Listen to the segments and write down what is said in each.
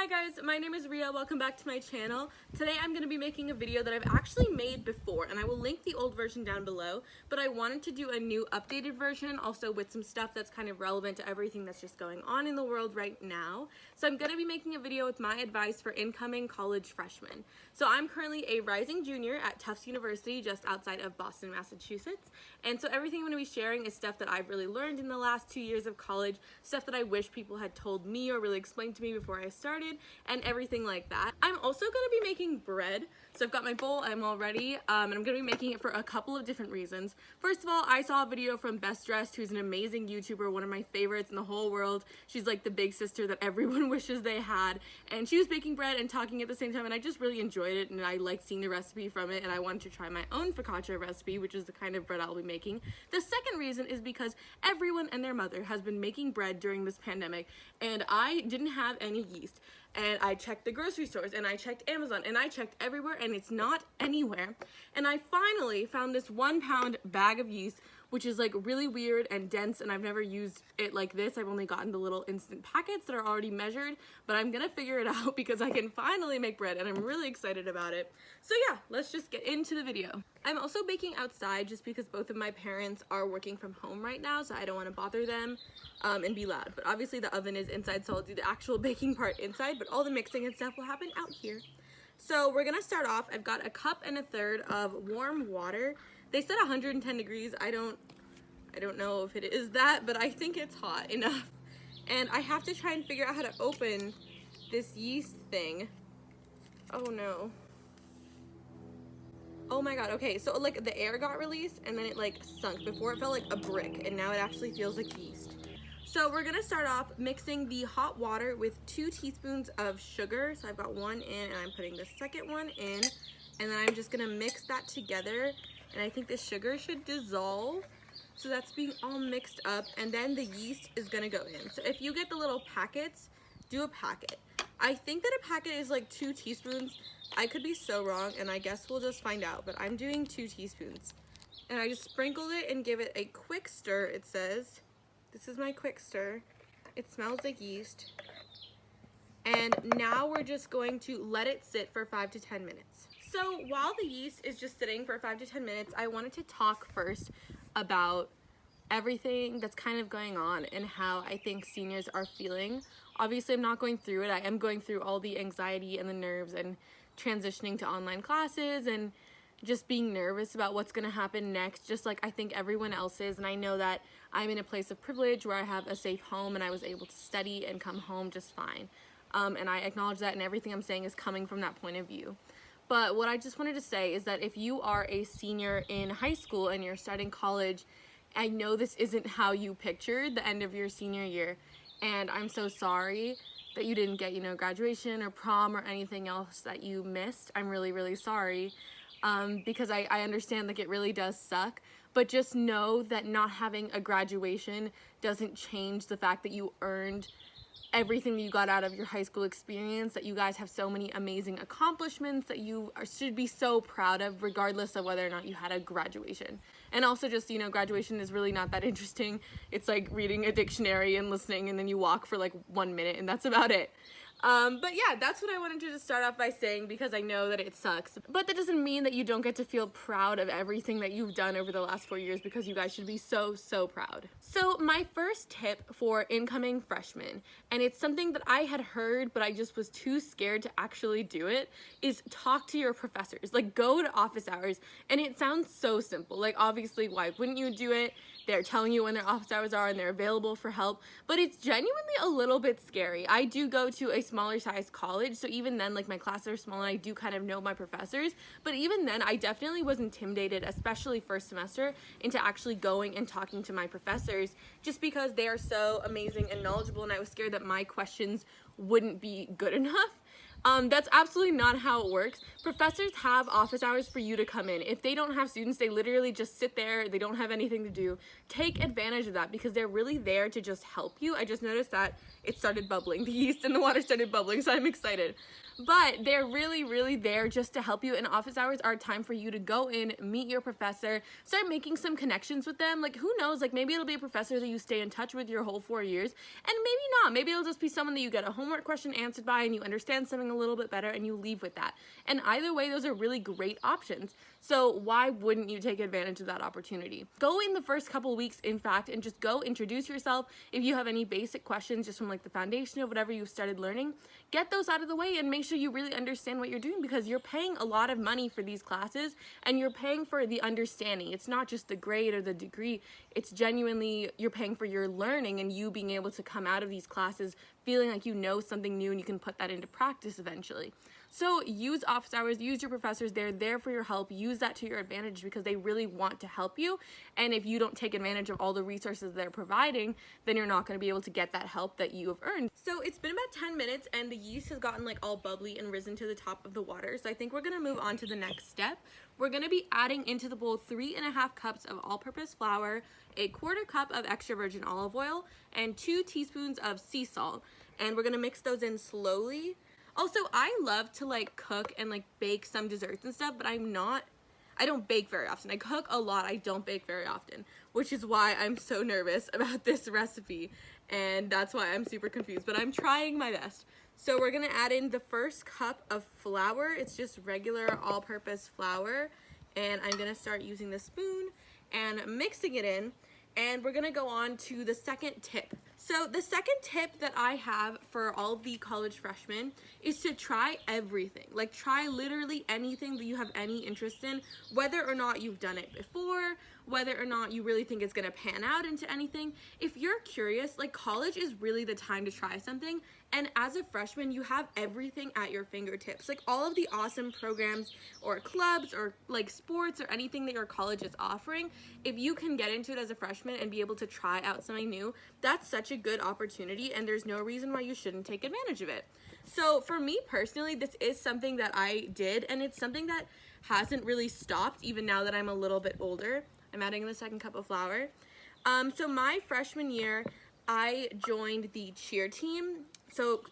Hi guys, my name is Ria. Welcome back to my channel. Today I'm going to be making a video that I've actually made before, and I will link the old version down below, but I wanted to do a new updated version also with some stuff that's kind of relevant to everything that's just going on in the world right now. So I'm going to be making a video with my advice for incoming college freshmen. So I'm currently a rising junior at Tufts University just outside of Boston, Massachusetts, and so everything I'm going to be sharing is stuff that I've really learned in the last 2 years of college, stuff that I wish people had told me or really explained to me before I started, and everything like that. I'm also going to be making bread. So I've got my bowl, I'm all ready, and I'm going to be making it for a couple of different reasons. First of all, I saw a video from Best Dressed, who's an amazing YouTuber, one of my favorites in the whole world. She's like the big sister that everyone wishes they had, and she was baking bread and talking at the same time, and I just really enjoyed it, and I liked seeing the recipe from it, and I wanted to try my own focaccia recipe, which is the kind of bread I'll be making. The second reason is because everyone and their mother has been making bread during this pandemic, and I didn't have any yeast. And I checked the grocery stores, and I checked Amazon, and I checked everywhere, and it's not anywhere. And I finally found this 1 pound bag of yeast, which is like really weird and dense, and I've never used it like this. I've only gotten the little instant packets that are already measured, but I'm gonna figure it out because I can finally make bread, and I'm really excited about it. So yeah, let's just get into the video. I'm also baking outside just because both of my parents are working from home right now, so I don't want to bother them and be loud. But obviously the oven is inside, so I'll do the actual baking part inside, but all the mixing and stuff will happen out here. So we're gonna start off. I've got 1 1/3 cups of warm water. They said 110 degrees. I don't know if it is that, but I think it's hot enough. And I have to try and figure out how to open this yeast thing. Oh no. Oh my god, okay, so like the air got released and then it like sunk. Before it felt like a brick, and now it actually feels like yeast. So we're gonna start off mixing the hot water with 2 teaspoons of sugar. So I've got 1 in, and I'm putting the second one in, and then I'm just gonna mix that together, and I think the sugar should dissolve. So that's being all mixed up, and then the yeast is gonna go in. So if you get the little packets, do a packet. I think that a packet is like 2 teaspoons. I could be so wrong, and I guess we'll just find out, but I'm doing 2 teaspoons. And I just sprinkled it and give it a quick stir, it says. This is my quick stir. It smells like yeast. And now we're just going to let it sit for 5 to 10 minutes. So while the yeast is just sitting for 5 to 10 minutes, I wanted to talk first about everything that's kind of going on and how I think seniors are feeling. Obviously, I'm not going through it. I am going through all the anxiety and the nerves and transitioning to online classes and just being nervous about what's going to happen next, just like I think everyone else is. And I know that I'm in a place of privilege where I have a safe home and I was able to study and come home just fine. And I acknowledge that, and everything I'm saying is coming from that point of view. But what I just wanted to say is that if you are a senior in high school and you're starting college, I know this isn't how you pictured the end of your senior year, and I'm so sorry that you didn't get, graduation or prom or anything else that you missed. I'm really, really sorry, because I understand like it really does suck, but just know that not having a graduation doesn't change the fact that you earned everything that you got out of your high school experience, that you guys have so many amazing accomplishments that you should be so proud of regardless of whether or not you had a graduation. And also just, graduation is really not that interesting. It's like reading a dictionary and listening, and then you walk for like 1 minute, and that's about it. But yeah, that's what I wanted to just start off by saying, because I know that it sucks. But that doesn't mean that you don't get to feel proud of everything that you've done over the last 4 years, because you guys should be so, so proud. So my first tip for incoming freshmen, and it's something that I had heard, but I just was too scared to actually do it, is talk to your professors. Like, go to office hours. And it sounds so simple. Like, obviously, why wouldn't you do it? They're telling you when their office hours are and they're available for help, but it's genuinely a little bit scary. I do go to a smaller size college, so even then, like, my classes are small and I do kind of know my professors, but even then I definitely was intimidated, especially first semester, into actually going and talking to my professors, just because they are so amazing and knowledgeable, and I was scared that my questions wouldn't be good enough. That's absolutely not how it works. Professors have office hours for you to come in. If they don't have students, they literally just sit there. They don't have anything to do. Take advantage of that, because they're really there to just help you. I just noticed that it started bubbling. The yeast in the water started bubbling, so I'm excited. but they're really there just to help you, and office hours are a time for you to go in, meet your professor, start making some connections with them. Like, who knows, like maybe it'll be a professor that you stay in touch with your whole 4 years, and maybe not. Maybe it'll just be someone that you get a homework question answered by and you understand something a little bit better and you leave with that. And either way, those are really great options. So why wouldn't you take advantage of that opportunity? Go in the first couple weeks, in fact, and just go introduce yourself. If you have any basic questions just from like the foundation of whatever you've started learning, get those out of the way and make sure you really understand what you're doing, because you're paying a lot of money for these classes and you're paying for the understanding. It's not just the grade or the degree. It's genuinely, you're paying for your learning and you being able to come out of these classes feeling like you know something new and you can put that into practice eventually. So use office hours, use your professors. They're there for your help. Use that to your advantage because they really want to help you. And if you don't take advantage of all the resources they're providing, then you're not going to be able to get that help that you have earned. So it's been about 10 minutes and the yeast has gotten like all bubbly and risen to the top of the water. So I think we're going to move on to the next step. We're going to be adding into the bowl 3.5 cups of all-purpose flour, a 1/4 cup of extra virgin olive oil, and 2 teaspoons of sea salt. And we're going to mix those in slowly. Also, I love to like cook and like bake some desserts and stuff, but I don't bake very often. I cook a lot, I don't bake very often, which is why I'm so nervous about this recipe, and that's why I'm super confused, but I'm trying my best. So we're gonna add in the first cup of flour. It's just regular all-purpose flour, and I'm gonna start using the spoon and mixing it in, and we're gonna go on to the second tip. So the second tip that I have for all the college freshmen is to try everything. Like, try literally anything that you have any interest in, whether or not you've done it before, whether or not you really think it's gonna pan out into anything. If you're curious, like, college is really the time to try something. And as a freshman, you have everything at your fingertips. Like, all of the awesome programs or clubs or like sports or anything that your college is offering, if you can get into it as a freshman and be able to try out something new, that's such a good opportunity, and there's no reason why you shouldn't take advantage of it. So for me personally, this is something that I did, and it's something that hasn't really stopped even now that I'm a little bit older. I'm adding the second cup of flour. So my freshman year, I joined the cheer team. So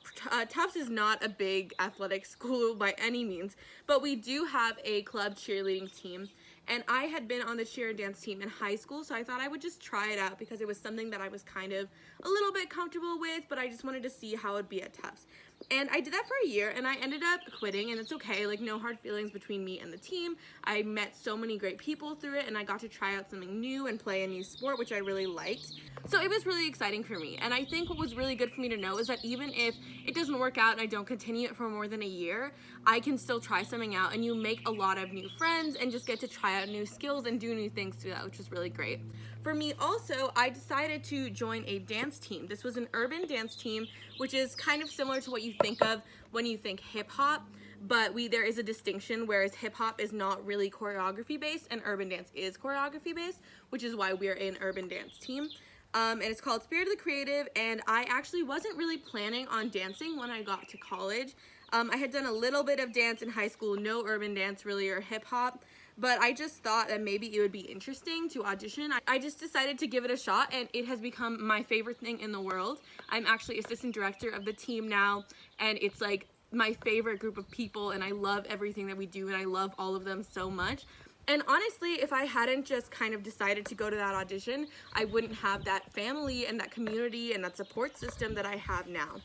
Tufts is not a big athletic school by any means, but we do have a club cheerleading team. And I had been on the cheer and dance team in high school, so I thought I would just try it out because it was something that I was kind of a little bit comfortable with, but I just wanted to see how it'd be at Tufts. And I did that for a year, and I ended up quitting, and it's okay, like, no hard feelings between me and the team. I met so many great people through it, and I got to try out something new and play a new sport, which I really liked. So it was really exciting for me, and I think what was really good for me to know is that even if it doesn't work out and I don't continue it for more than a year, I can still try something out, and you make a lot of new friends and just get to try out new skills and do new things through that, which is really great. For me also, I decided to join a dance team. This was an urban dance team, which is kind of similar to what you think of when you think hip hop, but there is a distinction, whereas hip hop is not really choreography based and urban dance is choreography based, which is why we're an urban dance team. And it's called Spirit of the Creative, and I actually wasn't really planning on dancing when I got to college. I had done a little bit of dance in high school, no urban dance really or hip hop, but I just thought that maybe it would be interesting to audition. I just decided to give it a shot, and it has become my favorite thing in the world. I'm actually assistant director of the team now, and it's like my favorite group of people, and I love everything that we do, and I love all of them so much. And honestly, if I hadn't just kind of decided to go to that audition, I wouldn't have that family and that community and that support system that I have now.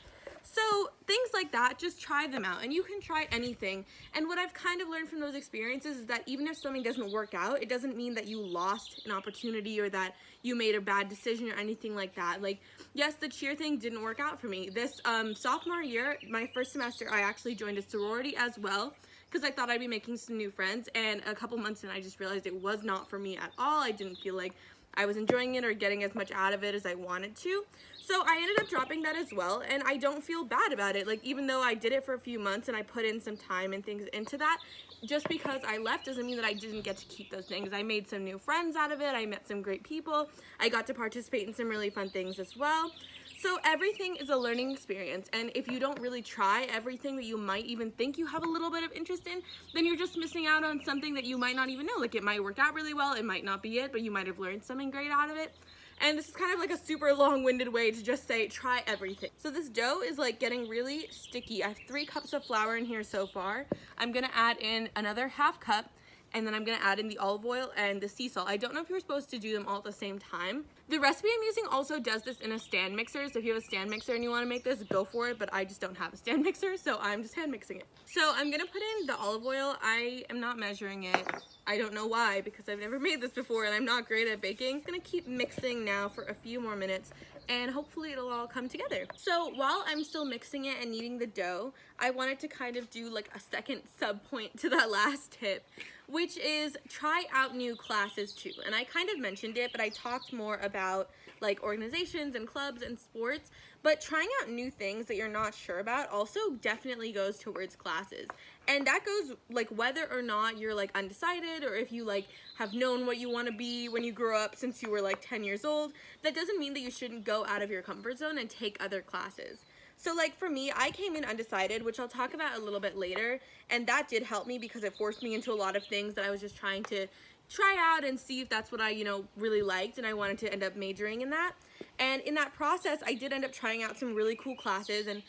So things like that, just try them out, and you can try anything. And what I've kind of learned from those experiences is that even if something doesn't work out, it doesn't mean that you lost an opportunity or that you made a bad decision or anything like that. Like, yes, the cheer thing didn't work out for me. This sophomore year, my first semester, I actually joined a sorority as well, because I thought I'd be making some new friends, and a couple months in I just realized it was not for me at all. I didn't feel like I was enjoying it or getting as much out of it as I wanted to. So I ended up dropping that as well, and I don't feel bad about it. Like, even though I did it for a few months and I put in some time and things into that, just because I left doesn't mean that I didn't get to keep those things. I made some new friends out of it. I met some great people. I got to participate in some really fun things as well. So everything is a learning experience, and if you don't really try everything that you might even think you have a little bit of interest in, then you're just missing out on something that you might not even know. Like, it might work out really well, it might not be it, but you might have learned something great out of it. And this is kind of like a super long-winded way to just say try everything. So this dough is like getting really sticky. I have 3 cups of flour in here so far. I'm gonna add in another ½ cup, and then I'm gonna add in the olive oil and the sea salt. I don't know if you're supposed to do them all at the same time. The recipe I'm using also does this in a stand mixer, so if you have a stand mixer and you wanna make this, go for it, but I just don't have a stand mixer, so I'm just hand mixing it. So I'm gonna put in the olive oil. I am not measuring it. I don't know why, because I've never made this before and I'm not great at baking. I'm gonna keep mixing now for a few more minutes, and hopefully it'll all come together. So while I'm still mixing it and kneading the dough, I wanted to kind of do like a second sub point to that last tip, which is try out new classes too. And I kind of mentioned it, but I talked more about like organizations and clubs and sports, but trying out new things that you're not sure about also definitely goes towards classes. And that goes like whether or not you're like undecided, or if you like have known what you want to be when you grow up since you were like 10 years old, that doesn't mean that you shouldn't go out of your comfort zone and take other classes. So like for me, I came in undecided, which I'll talk about a little bit later, and that did help me because it forced me into a lot of things that I was just trying to try out and see if that's what I, really liked, and I wanted to end up majoring in that. And in that process, I did end up trying out some really cool classes, and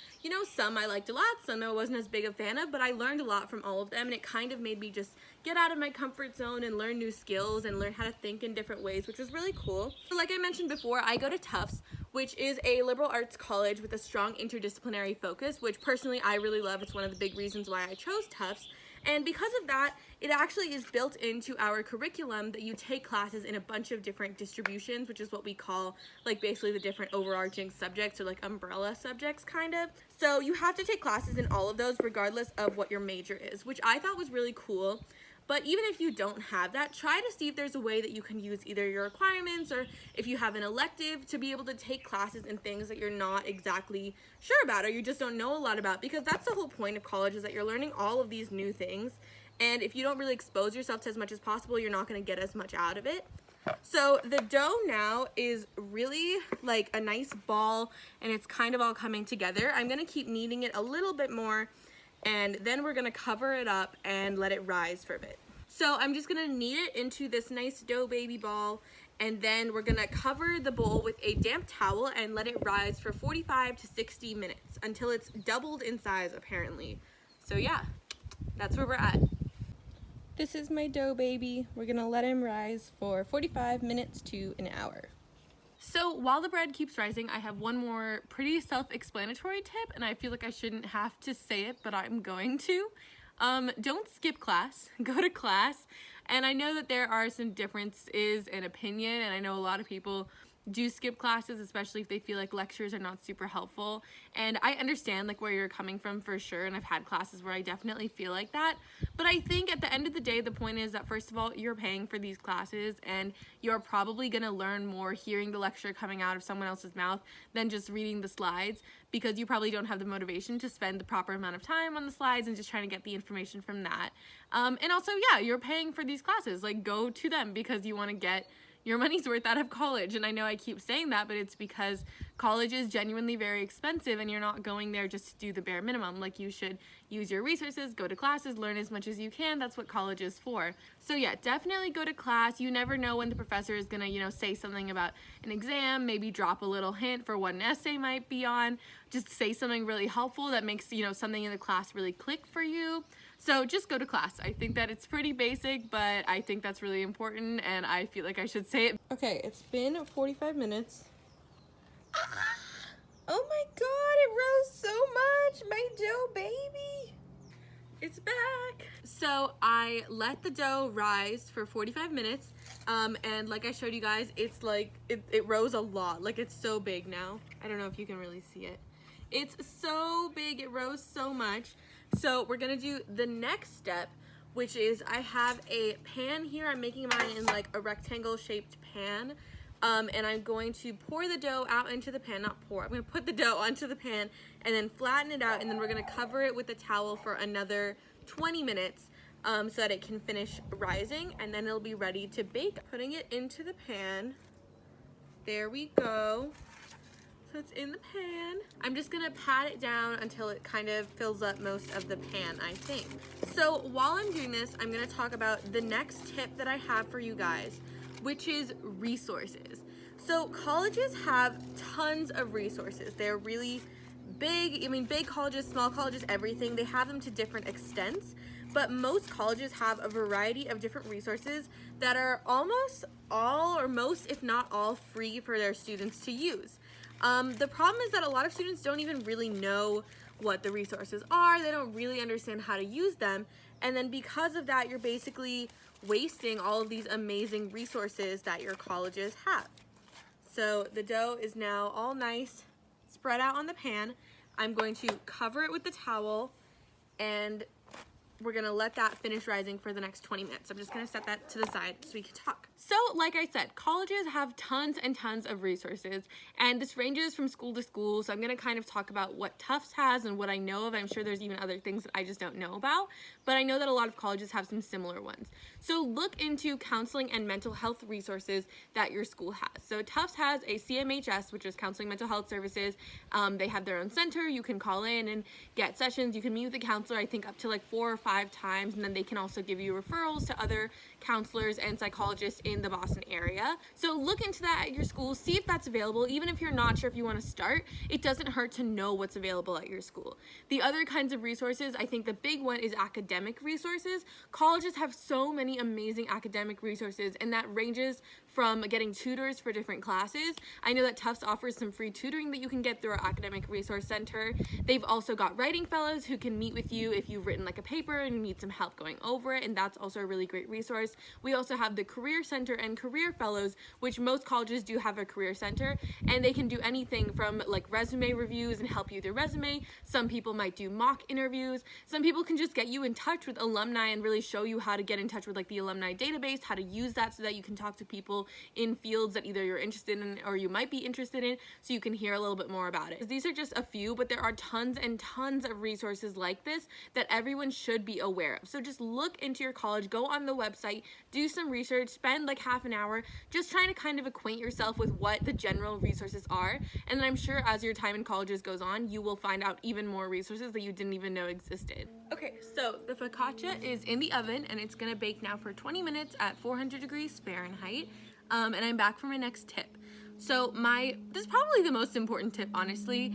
some I liked a lot, some I wasn't as big a fan of, but I learned a lot from all of them, and it kind of made me just get out of my comfort zone and learn new skills and learn how to think in different ways, which was really cool. So like I mentioned before, I go to Tufts, which is a liberal arts college with a strong interdisciplinary focus, which personally I really love. It's one of the big reasons why I chose Tufts. And because of that, it actually is built into our curriculum that you take classes in a bunch of different distributions, which is what we call like basically the different overarching subjects, or like umbrella subjects kind of. So you have to take classes in all of those regardless of what your major is, which I thought was really cool. But even if you don't have that, try to see if there's a way that you can use either your requirements, or if you have an elective, to be able to take classes in things that you're not exactly sure about or you just don't know a lot about, because that's the whole point of college, is that you're learning all of these new things. And if you don't really expose yourself to as much as possible, you're not going to get as much out of it. So the dough now is really like a nice ball, and it's kind of all coming together. I'm going to keep kneading it a little bit more, and then we're gonna cover it up and let it rise for a bit. So I'm just gonna knead it into this nice dough baby ball, and then we're gonna cover the bowl with a damp towel and let it rise for 45 to 60 minutes until it's doubled in size, apparently. So yeah, that's where we're at. This is my dough baby. We're gonna let him rise for 45 minutes to an hour. So while the bread keeps rising, I have one more pretty self-explanatory tip, and I feel like I shouldn't have to say it, but I'm going to. Don't skip class, go to class. And I know that there are some differences in opinion, and I know a lot of people do skip classes, especially if they feel like lectures are not super helpful. And I understand like where you're coming from for sure, and I've had classes where I definitely feel like that. But I think at the end of the day, the point is that first of all, you're paying for these classes, and you're probably gonna learn more hearing the lecture coming out of someone else's mouth than just reading the slides, because you probably don't have the motivation to spend the proper amount of time on the slides and just trying to get the information from that. And also, yeah, you're paying for these classes. Like, go to them because you wanna get your money's worth out of college. And I know I keep saying that, but it's because college is genuinely very expensive, and you're not going there just to do the bare minimum. Like, you should use your resources, go to classes, learn as much as you can. That's what college is for. So yeah, definitely go to class. You never know when the professor is gonna, say something about an exam, maybe drop a little hint for what an essay might be on. Just say something really helpful that makes, something in the class really click for you. So just go to class. I think that it's pretty basic, but I think that's really important, and I feel like I should say it. Okay, it's been 45 minutes. Oh my god, it rose so much! My dough baby! It's back! So I let the dough rise for 45 minutes, and like I showed you guys, it's like, it rose a lot. Like, it's so big now. I don't know if you can really see it. It's so big, it rose so much. So we're gonna do the next step, which is I have a pan here. I'm making mine in like a rectangle shaped pan. And I'm going to pour the dough out into the pan, I'm gonna put the dough onto the pan and then flatten it out, and then we're gonna cover it with a towel for another 20 minutes so that it can finish rising, and then it'll be ready to bake. Putting it into the pan, there we go. So it's in the pan. I'm just gonna pat it down until it kind of fills up most of the pan, I think. So while I'm doing this, I'm gonna talk about the next tip that I have for you guys, which is resources. So colleges have tons of resources. They're really big. I mean, big colleges, small colleges, everything. They have them to different extents, but most colleges have a variety of different resources that are almost all, or most, if not all, free for their students to use. The problem is that a lot of students don't even really know what the resources are. They don't really understand how to use them. And then because of that, you're basically wasting all of these amazing resources that your colleges have. So the dough is now all nice, spread out on the pan. I'm going to cover it with the towel, and we're gonna let that finish rising for the next 20 minutes. I'm just gonna set that to the side so we can talk. So like I said, colleges have tons and tons of resources, and this ranges from school to school. So I'm gonna kind of talk about what Tufts has and what I know of. I'm sure there's even other things that I just don't know about, but I know that a lot of colleges have some similar ones. So look into counseling and mental health resources that your school has. So Tufts has a CMHS, which is Counseling Mental Health Services. They have their own center. You can call in and get sessions. You can meet with a counselor, I think up to like 4 or 5 times, and then they can also give you referrals to other counselors and psychologists in the Boston area. So look into that at your school, see if that's available. Even if you're not sure if you want to start, it doesn't hurt to know what's available at your school. The other kinds of resources, I think the big one is academic resources. Colleges have so many amazing academic resources, and that ranges from getting tutors for different classes. I know that Tufts offers some free tutoring that you can get through our academic resource center. They've also got writing fellows who can meet with you if you've written like a paper and you need some help going over it, and that's also a really great resource. We also have the career center and career fellows, which most colleges do have a career center, and they can do anything from like resume reviews and help you with your resume. Some people might do mock interviews. Some people can just get you in touch with alumni and really show you how to get in touch with like the alumni database, how to use that so that you can talk to people in fields that either you're interested in or you might be interested in, so you can hear a little bit more about it. These are just a few, but there are tons and tons of resources like this that everyone should be aware of. So just look into your college, go on the website, do some research, spend like half an hour just trying to kind of acquaint yourself with what the general resources are, and then I'm sure as your time in colleges goes on, you will find out even more resources that you didn't even know existed. Okay, so the focaccia is in the oven, and it's gonna bake now for 20 minutes at 400 degrees Fahrenheit. And I'm back for my next tip. So this is probably the most important tip, honestly,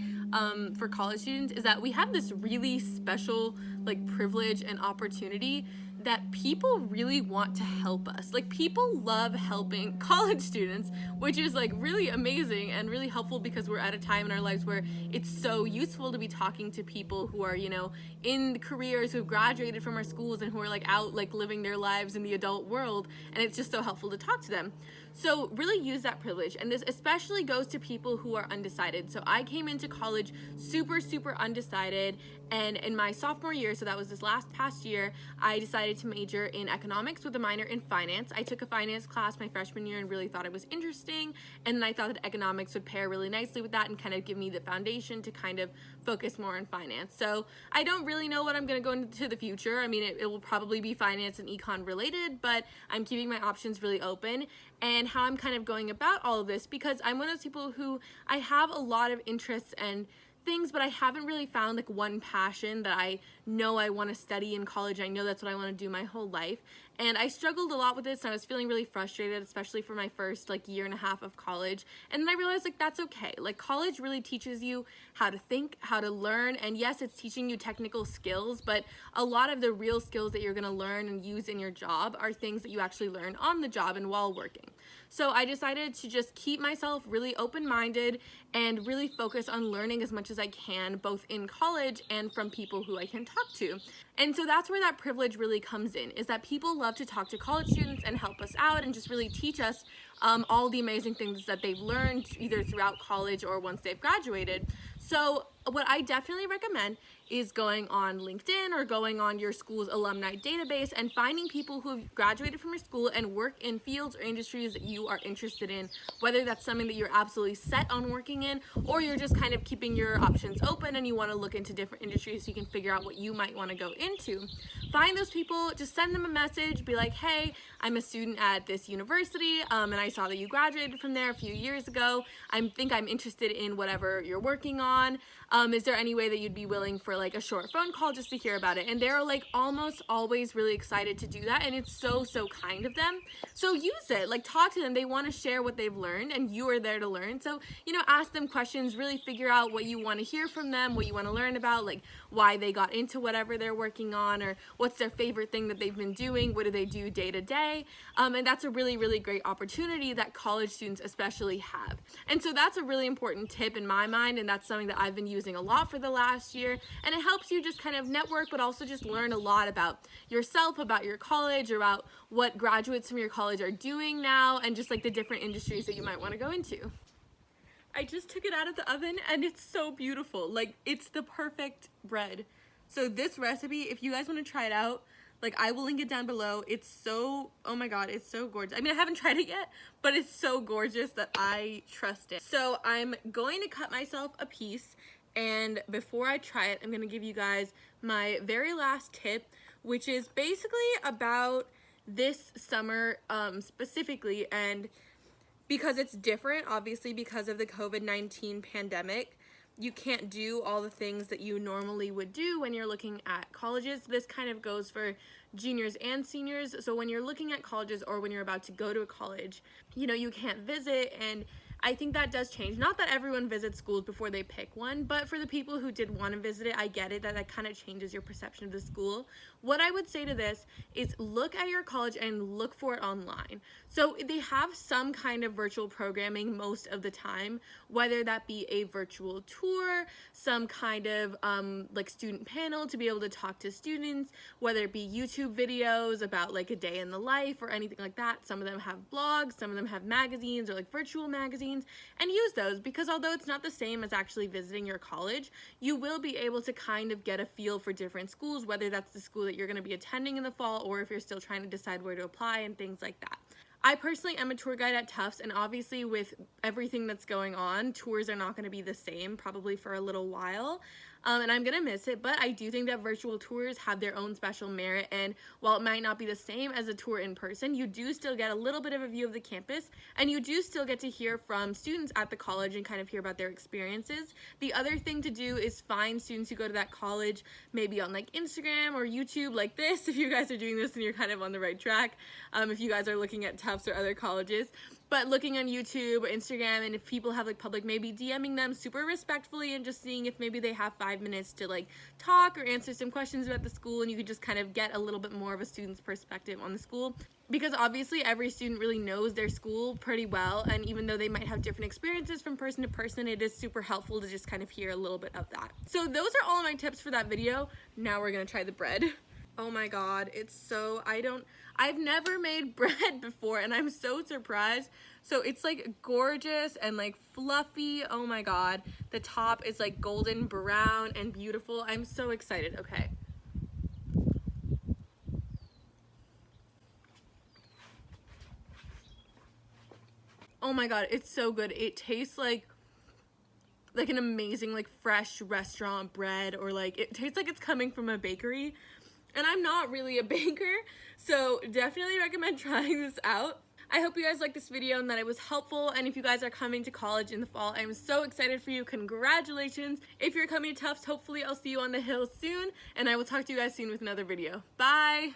for college students, is that we have this really special like privilege and opportunity that people really want to help us. Like, people love helping college students, which is like really amazing and really helpful because we're at a time in our lives where it's so useful to be talking to people who are, you know, in careers, who've graduated from our schools and who are like out like living their lives in the adult world, and it's just so helpful to talk to them. So really use that privilege, and this especially goes to people who are undecided. So I came into college super undecided, and in my sophomore year, so that was this past year, I decided to major in economics with a minor in finance. I took a finance class my freshman year and really thought it was interesting, and then I thought that economics would pair really nicely with that and kind of give me the foundation to kind of focus more on finance. So I don't really know what I'm going to go into the future. I mean, it will probably be finance and econ related, but I'm keeping my options really open. And how I'm kind of going about all of this, because I'm one of those people who I have a lot of interests and things, but I haven't really found like one passion that I know I want to study in college. I know that's what I want to do my whole life, and I struggled a lot with this, and I was feeling really frustrated, especially for my first like year and a half of college. And then I realized like that's okay. Like, college really teaches you how to think, how to learn, and yes, it's teaching you technical skills, but a lot of the real skills that you're going to learn and use in your job are things that you actually learn on the job and while working. So I decided to just keep myself really open-minded and really focus on learning as much as I can, both in college and from people who I can talk to. And so that's where that privilege really comes in, is that people love to talk to college students and help us out and just really teach us all the amazing things that they've learned either throughout college or once they've graduated. So what I definitely recommend is going on LinkedIn or going on your school's alumni database and finding people who have graduated from your school and work in fields or industries that you are interested in, whether that's something that you're absolutely set on working in, or you're just kind of keeping your options open and you want to look into different industries so you can figure out what you might want to go into. Find those people, just send them a message, be like, hey, I'm a student at this university, and I saw that you graduated from there a few years ago. I think I'm interested in whatever you're working on. Is there any way that you'd be willing for for like a short phone call just to hear about it. And they're like almost always really excited to do that, and it's so kind of them. So use it, like talk to them. They want to share what they've learned, and you are there to learn. So, you know, ask them questions, really figure out what you want to hear from them, what you want to learn about, like why they got into whatever they're working on, or what's their favorite thing that they've been doing, what do they do day to day. And that's a really great opportunity that college students especially have. And so that's a really important tip in my mind, and that's something that I've been using a lot for the last year. And it helps you just kind of network, but also just learn a lot about yourself, about your college, about what graduates from your college are doing now, and just like the different industries that you might want to go into. I just took it out of the oven and it's so beautiful. Like, it's the perfect bread. So this recipe, if you guys want to try it out, like, I will link it down below. It's so, oh my god, it's so gorgeous. I mean, I haven't tried it yet, but it's so gorgeous that I trust it. So I'm going to cut myself a piece, and before I try it, I'm going to give you guys my very last tip, which is basically about this summer specifically, and because it's different, obviously, because of the COVID-19 pandemic, you can't do all the things that you normally would do when you're looking at colleges. This kind of goes for juniors and seniors. So when you're looking at colleges or when you're about to go to a college, you know, you can't visit, and I think that does change. Not that everyone visits schools before they pick one, but for the people who did want to visit it, I get it, that kind of changes your perception of the school. What I would say to this is look at your college and look for it online. So they have some kind of virtual programming most of the time, whether that be a virtual tour, some kind of like student panel to be able to talk to students, whether it be YouTube videos about like a day in the life or anything like that. Some of them have blogs, some of them have magazines or like virtual magazines. And use those, because although it's not the same as actually visiting your college, you will be able to kind of get a feel for different schools, whether that's the school that you're going to be attending in the fall or if you're still trying to decide where to apply and things like that. I personally am a tour guide at Tufts, and obviously with everything that's going on, tours are not going to be the same probably for a little while. And I'm gonna miss it, but I do think that virtual tours have their own special merit, and while it might not be the same as a tour in person, you do still get a little bit of a view of the campus, and you do still get to hear from students at the college and kind of hear about their experiences. The other thing to do is find students who go to that college, maybe on like Instagram or YouTube like this, if you guys are doing this and you're kind of on the right track, if you guys are looking at Tufts or other colleges. But looking on YouTube or Instagram, and if people have like public, maybe DMing them super respectfully and just seeing if maybe they have 5 minutes to like talk or answer some questions about the school, and you could just kind of get a little bit more of a student's perspective on the school. Because obviously every student really knows their school pretty well, and even though they might have different experiences from person to person, it is super helpful to just kind of hear a little bit of that. So those are all of my tips for that video. Now we're gonna try the bread. Oh my god, it's so, I've never made bread before, and I'm so surprised. So it's like gorgeous and like fluffy. Oh my god. The top is like golden brown and beautiful. I'm so excited. Okay. Oh my god, it's so good. It tastes like an amazing like fresh restaurant bread, or like it tastes like it's coming from a bakery. And I'm not really a baker, so definitely recommend trying this out. I hope you guys liked this video and that it was helpful, and if you guys are coming to college in the fall, I'm so excited for you. Congratulations. If you're coming to Tufts, hopefully I'll see you on the hill soon, and I will talk to you guys soon with another video. Bye!